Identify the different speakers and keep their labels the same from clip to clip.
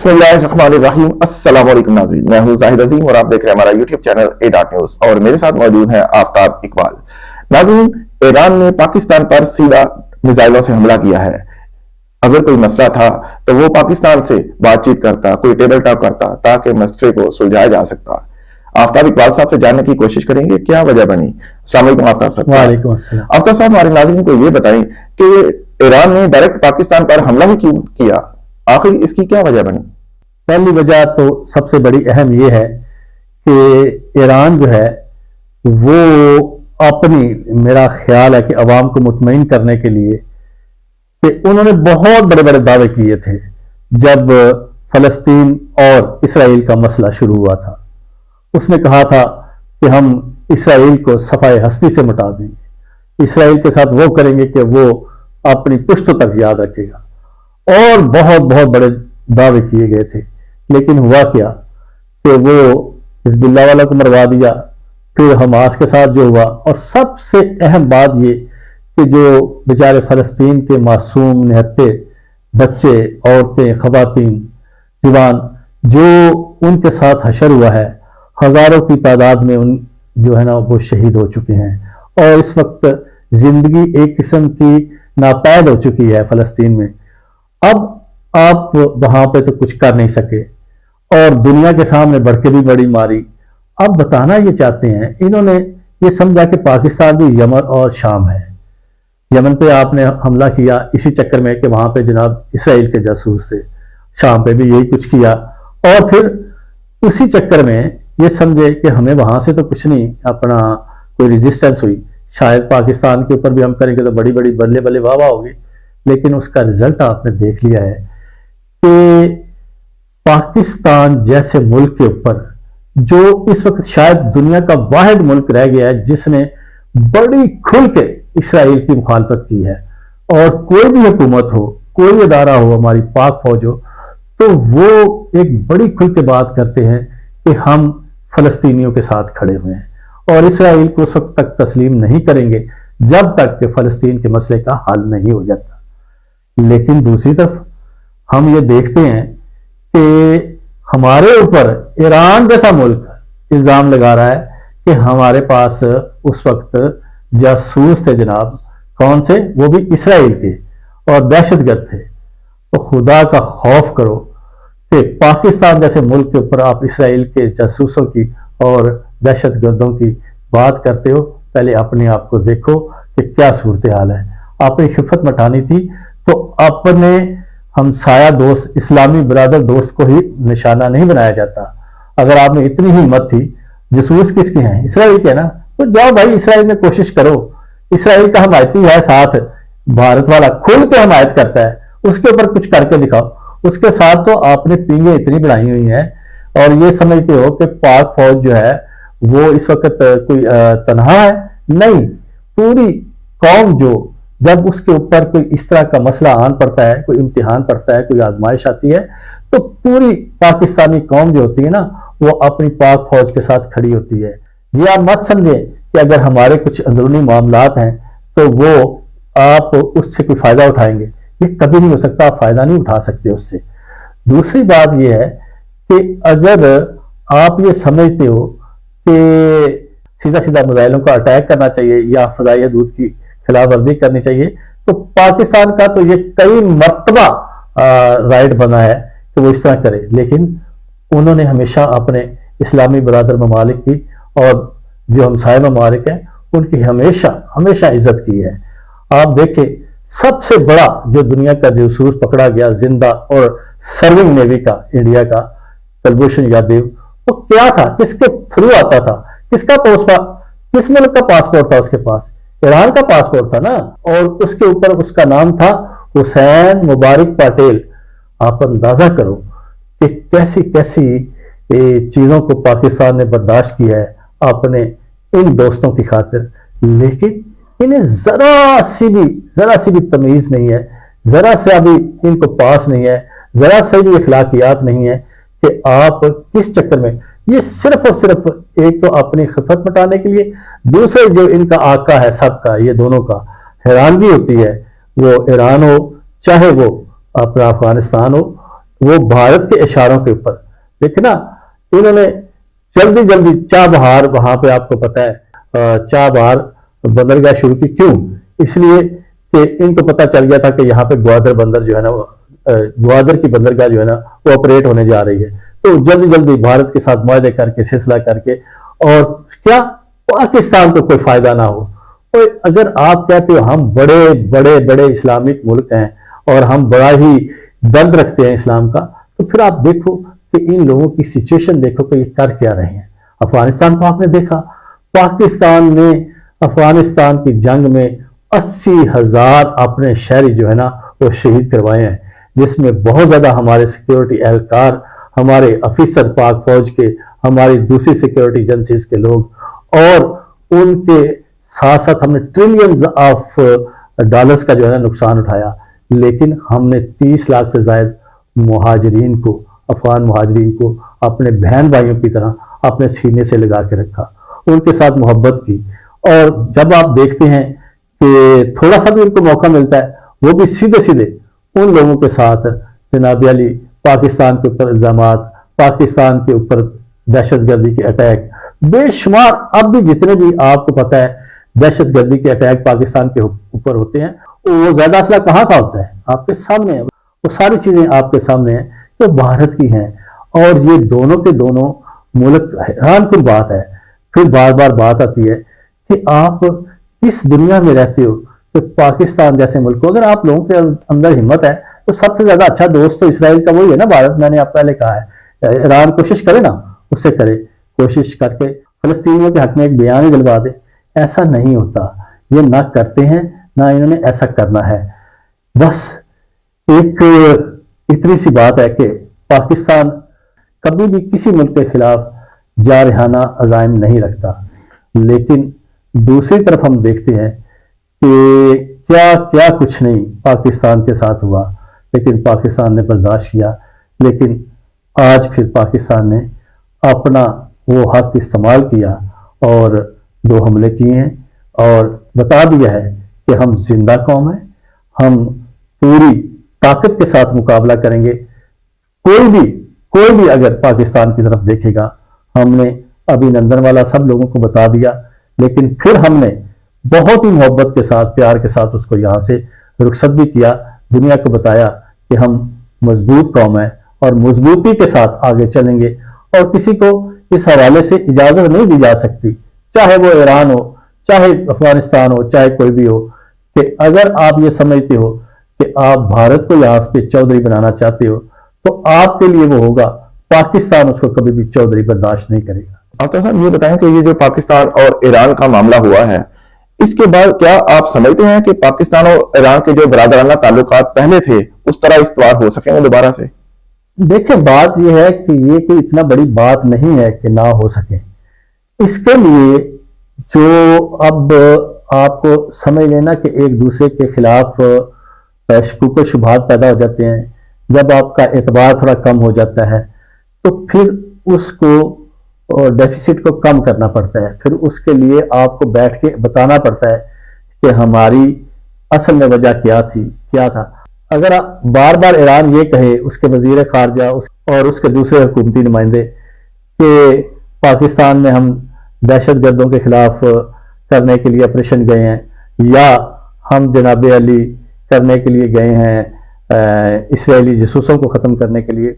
Speaker 1: बिस्मिल्लाहिर्रहमानिर्रहीम। अस्सलाम वालेकुम नाज़रीन, मैं हूं जाहिद अजीम और आप देख रहे हैं हमारा यूट्यूब चैनल A.News और मेरे साथ मौजूद हैं आफ्ताब इकबाल। नाज़रीन, ईरान ने पाकिस्तान पर सीधा मिसाइलों से हमला किया है। अगर कोई मसला था तो वो पाकिस्तान से बातचीत करता, कोई टेबल टॉक करता ताकि मसले को सुलझाया जा सकता। आफ्ताब इकबाल साहब से जानने की कोशिश करेंगे क्या वजह बनी। अस्सलाम वालेकुम आफ्ताब साहब।
Speaker 2: वालेकुम अस्सलाम।
Speaker 1: आफ्ताब साहब, हमारे नाज़रीन को ये बताएं कि ईरान ने डायरेक्ट पाकिस्तान पर हमला ही क्यों किया, आखिर इसकी क्या वजह बनी।
Speaker 2: पहली वजह तो सबसे बड़ी अहम ये है कि ईरान जो है वो अपनी, मेरा ख्याल है कि अवाम को मुतमईन करने के लिए कि उन्होंने बहुत बड़े बड़े दावे किए थे जब फलस्तीन और इसराइल का मसला शुरू हुआ था। उसने कहा था कि हम इसराइल को सफाए हस्ती से मिटा देंगे, इसराइल के साथ वो करेंगे कि वो अपनी पुश्तों तक याद रखेगा, और बहुत बहुत बड़े दावे किए गए थे। लेकिन हुआ क्या कि वो हिजबुल्लाह वाला को मरवा दिया, फिर हमास के साथ जो हुआ, और सबसे अहम बात ये कि जो बेचारे फलस्तीन के मासूम निहत्ते बच्चे, औरतें, खवातीन, जवान जो उनके साथ हशर हुआ है, हजारों की तादाद में उन जो है ना वो शहीद हो चुके हैं, और इस वक्त जिंदगी एक किस्म की नापैद हो चुकी है फलस्तीन में। अब आप वहां पे तो कुछ कर नहीं सके और दुनिया के सामने बढ़के भी बड़ी मारी। अब बताना ये चाहते हैं, इन्होंने ये समझा कि पाकिस्तान भी यमन और शाम है। यमन पे आपने हमला किया इसी चक्कर में कि वहां पे जनाब इसराइल के जासूस थे, शाम पे भी यही कुछ किया, और फिर उसी चक्कर में ये समझे कि हमें वहां से तो कुछ नहीं, अपना कोई रेजिस्टेंस हुई, शायद पाकिस्तान के ऊपर भी हम करेंगे तो बड़ी बड़ी बल्ले बल्ले वाह वाह होगी। लेकिन उसका रिजल्ट आपने देख लिया है कि पाकिस्तान जैसे मुल्क के ऊपर, जो इस वक्त शायद दुनिया का वाहिद मुल्क रह गया है जिसने बड़ी खुल के इसराइल की मुखालफत की है, और कोई भी हुकूमत हो, कोई इदारा हो, हमारी पाक फौज हो, तो वो एक बड़ी खुल के बात करते हैं कि हम फलस्तीनियों के साथ खड़े हुए हैं, और इसराइल को उस वक्त तक तस्लीम नहीं करेंगे जब तक कि फलस्तीन के मसले का हल नहीं हो जाता। लेकिन दूसरी तरफ हम ये देखते हैं कि हमारे ऊपर ईरान जैसा मुल्क इल्जाम लगा रहा है कि हमारे पास उस वक्त जासूस थे जनाब, कौन से, वो भी इसराइल के, और दहशतगर्द थे। तो खुदा का खौफ करो कि पाकिस्तान जैसे मुल्क के ऊपर आप इसराइल के जासूसों की और दहशतगर्दों की बात करते हो। पहले अपने आप को देखो कि क्या सूरत हाल है। आपने खिफत मटानी थी तो अपने हमसाया दोस्त, इस्लामी बरादर दोस्त को ही निशाना नहीं बनाया जाता। अगर आप में इतनी हिम्मत थी, जासूस किसके हैं, इसराइल के ना, तो जाओ भाई इसराइल में कोशिश करो। इसराइल का हमायती है, साथ भारत वाला खुल के हमायत करता है, उसके ऊपर कुछ करके दिखाओ। उसके साथ तो आपने पींगे इतनी बनाई हुई हैं, और ये समझते हो कि पाक फौज जो है वो इस वक्त कोई तनहा है, नहीं। पूरी कौम जो, जब उसके ऊपर कोई इस तरह का मसला आन पड़ता है, कोई इम्तिहान पड़ता है, कोई आजमाइश आती है, तो पूरी पाकिस्तानी कौम जो होती है ना, वो अपनी पाक फौज के साथ खड़ी होती है। ये आप मत समझे कि अगर हमारे कुछ अंदरूनी मामलात हैं तो वो आप उससे कोई फायदा उठाएंगे, ये कभी नहीं हो सकता, आप फायदा नहीं उठा सकते उससे। दूसरी बात यह है कि अगर आप ये समझते हो कि सीधा सीधा मिसाइलों का अटैक करना चाहिए या फजाइया दूध की खिलाफ वर्जी करनी चाहिए, तो पाकिस्तान का तो ये कई मर्तबा राइट बना है कि वो इस तरह करे। लेकिन उन्होंने हमेशा अपने इस्लामी बरादर ममालिक की और जो हमसाय ममालिक हैं उनकी हमेशा हमेशा इज्जत की है। आप देखें, सबसे बड़ा जो दुनिया का जासूस पकड़ा गया जिंदा और सर्विंग नेवी का, इंडिया का, कुलभूषण यादव, वो क्या था, किसके थ्रू आता था, किसका किस मुल्क का पासपोर्ट था उसके पास, ईरान का पासपोर्ट था ना, और उसके ऊपर उसका नाम था हुसैन मुबारक पटेल। आप अंदाजा करो कि कैसी कैसी चीजों को पाकिस्तान ने बर्दाश्त किया है अपने इन दोस्तों की खातिर। लेकिन इन्हें जरा सी भी तमीज नहीं है, जरा सा भी इनको पास नहीं है, जरा से भी इखलाकियात नहीं है कि आप किस चक्कर में, ये सिर्फ और सिर्फ एक तो अपनी खिफत मटाने के लिए, दूसरे जो इनका आका है सबका, ये दोनों का हैरानगी होती है, वो ईरान हो चाहे वो अपना अफगानिस्तान हो, वो भारत के इशारों के ऊपर देखिए ना, इन्होंने जल्दी जल्दी चाबहार, वहां पे आपको पता है चाबहार बंदरगाह शुरू की। क्यों? इसलिए कि इनको पता चल गया था कि यहाँ पे ग्वादर बंदर जो है ना, ग्वादर की बंदरगाह जो है ना वो ऑपरेट होने जा रही है। तो जल्दी जल्दी भारत के साथ मुआहदे करके, सिलसिला करके, और क्या पाकिस्तान को कोई फायदा ना हो। तो अगर आप कहते हो हम बड़े बड़े बड़े इस्लामिक मुल्क हैं और हम बड़ा ही दर्द रखते हैं इस्लाम का, तो फिर आप देखो कि इन लोगों की सिचुएशन देखो कि ये कर क्या रहे हैं। अफगानिस्तान को आपने देखा, पाकिस्तान ने अफगानिस्तान की जंग में 80,000 अपने शहरी जो है ना वो शहीद करवाए हैं, जिसमें बहुत ज्यादा हमारे सिक्योरिटी एहलकार, हमारे अफिसर पाक फौज के, हमारी दूसरी सिक्योरिटी एजेंसीज के लोग, और उनके साथ साथ हमने ट्रिलियंस ऑफ डॉलर्स का जो है ना नुकसान उठाया। लेकिन हमने 30 लाख से ज्यादा मुहाजिरीन को, अफगान मुहाजिरीन को अपने बहन भाइयों की तरह अपने सीने से लगा के रखा, उनके साथ मोहब्बत की। और जब आप देखते हैं कि थोड़ा सा भी उनको मौका मिलता है, वो भी सीधे सीधे उन लोगों के साथ जनाब अली पाकिस्तान के ऊपर इल्जामात, पाकिस्तान के ऊपर दहशतगर्दी के अटैक, बेशुमार अब भी जितने भी आपको पता है दहशतगर्दी के अटैक पाकिस्तान के ऊपर होते हैं, वो ज्यादा असला कहाँ का होता है? आपके सामने है, वो सारी चीजें आपके सामने हैं जो भारत की हैं। और ये दोनों के दोनों मुल्क, हैरान कुन बात है, फिर बार बार बात आती है कि आप किस दुनिया में रहते हो कि पाकिस्तान जैसे मुल्क को, अगर आप लोगों के अंदर हिम्मत है तो सबसे ज्यादा अच्छा दोस्त तो इसराइल का वही है ना, भारत। मैंने आप पहले कहा है, ईरान कोशिश करे ना, उससे करे, कोशिश करके फलस्तीनियों के हक में एक बयान ही दिलवा दे। ऐसा नहीं होता, ये ना करते हैं, ना इन्होंने ऐसा करना है। बस एक इतनी सी बात है कि पाकिस्तान कभी भी किसी मुल्क के खिलाफ जारहाना अज़ाइम नहीं रखता, लेकिन दूसरी तरफ हम देखते हैं कि क्या क्या कुछ नहीं पाकिस्तान के साथ हुआ, लेकिन पाकिस्तान ने बर्दाश्त किया। लेकिन आज फिर पाकिस्तान ने अपना वो हक इस्तेमाल किया और 2 हमले किए हैं और बता दिया है कि हम जिंदा कौम है, हम पूरी ताकत के साथ मुकाबला करेंगे। कोई भी अगर पाकिस्तान की तरफ देखेगा, हमने अभिनंदन वाला सब लोगों को बता दिया, लेकिन फिर हमने बहुत ही मोहब्बत के साथ, प्यार के साथ उसको यहाँ से रुखसत भी किया, दुनिया को बताया कि हम मजबूत कौम है और मजबूती के साथ आगे चलेंगे। और किसी को इस हवाले से इजाजत नहीं दी जा सकती, चाहे वो ईरान हो, चाहे अफगानिस्तान हो, चाहे कोई भी हो, कि अगर आप ये समझते हो कि आप भारत को यहाँ पे चौधरी बनाना चाहते हो, तो आपके लिए वो होगा, पाकिस्तान उसको कभी भी चौधरी बर्दाश्त नहीं करेगा।
Speaker 1: आफ्ताब साहब, ये बताएं कि ये जो पाकिस्तान और ईरान का मामला हुआ है, इसके बाद क्या आप समझते हैं कि पाकिस्तान और ईरान के जो बरादराना ताल्लुकात पहले थे उस तरह इस्तवार हो सकेंगे दोबारा से?
Speaker 2: देखिए, बात यह है कि ये कोई इतना बड़ी बात नहीं है कि ना हो सके। इसके लिए जो अब आपको समझ लेना कि एक दूसरे के खिलाफ शकूक व शुबहात पैदा हो जाते हैं, जब आपका एतबार थोड़ा कम हो जाता है तो फिर उसको डेफिसिट को कम करना पड़ता है। फिर उसके लिए आपको बैठ के बताना पड़ता है कि हमारी असल में वजह क्या थी, क्या था। अगर आप बार बार ईरान ये कहे, उसके वजीर खारजा और उसके दूसरे हुकूमती नुमाइंदे, कि पाकिस्तान में हम दहशतगर्दों के खिलाफ करने के लिए ऑपरेशन गए हैं, या हम जनाब अली करने के लिए गए हैं इसराइली जासूसों को ख़त्म करने के लिए,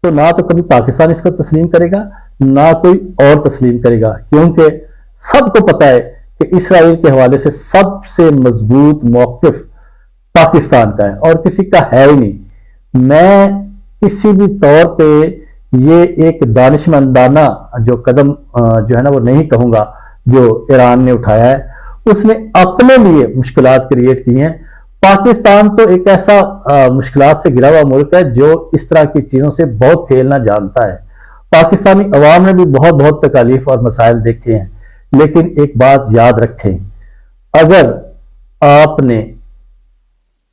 Speaker 2: तो ना तो कभी पाकिस्तान इसको तस्लीम करेगा, ना कोई और तस्लीम करेगा, क्योंकि सबको पता है कि इसराइल के हवाले से सबसे मजबूत मौक़िफ़ पाकिस्तान का है और किसी का है ही नहीं। मैं किसी भी तौर पे ये एक दानिशमंदाना जो कदम जो है ना वो नहीं कहूँगा जो ईरान ने उठाया है, उसने अपने लिए मुश्किलात क्रिएट की हैं। पाकिस्तान तो एक ऐसा मुश्किलात से घिरा हुआ मुल्क है जो इस तरह की चीज़ों से बहुत खेलना जानता है। पाकिस्तानी अवाम ने भी बहुत बहुत तकालीफ और मसाइल देखे हैं, लेकिन एक बात याद रखें, अगर आपने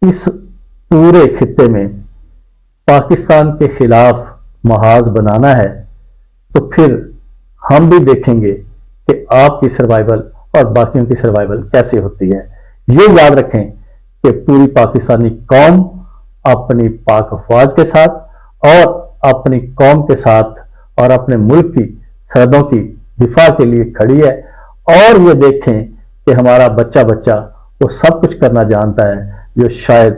Speaker 2: इस पूरे खित्ते में पाकिस्तान के खिलाफ महाज बनाना है तो फिर हम भी देखेंगे कि आपकी सर्वाइवल और बाकियों की सर्वाइवल कैसे होती है। ये याद रखें कि पूरी पाकिस्तानी कौम अपनी पाक अफवाज के साथ और अपनी कौम के साथ और अपने मुल्क की सरहदों की दिफा के लिए खड़ी है। और ये देखें कि हमारा बच्चा बच्चा वो सब कुछ करना जानता है जो शायद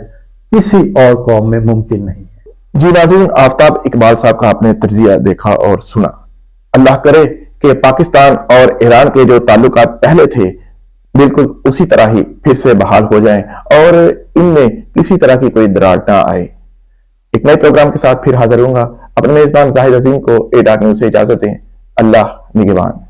Speaker 2: किसी और कौम में मुमकिन नहीं है।
Speaker 1: जी नाज़रीन, आफ्ताब इकबाल साहब का आपने तर्जिया देखा और सुना। अल्लाह करे कि पाकिस्तान और ईरान के जो ताल्लुकात पहले थे बिल्कुल उसी तरह ही फिर से बहाल हो जाएं और इनमें किसी तरह की कोई दरार ना आए। एक नए प्रोग्राम के साथ फिर हाजिर होऊंगा। अपने मेजबान जाहिद अजीम को ए डॉट न्यूज़ से इजाजत दें। अल्लाह निगहबान।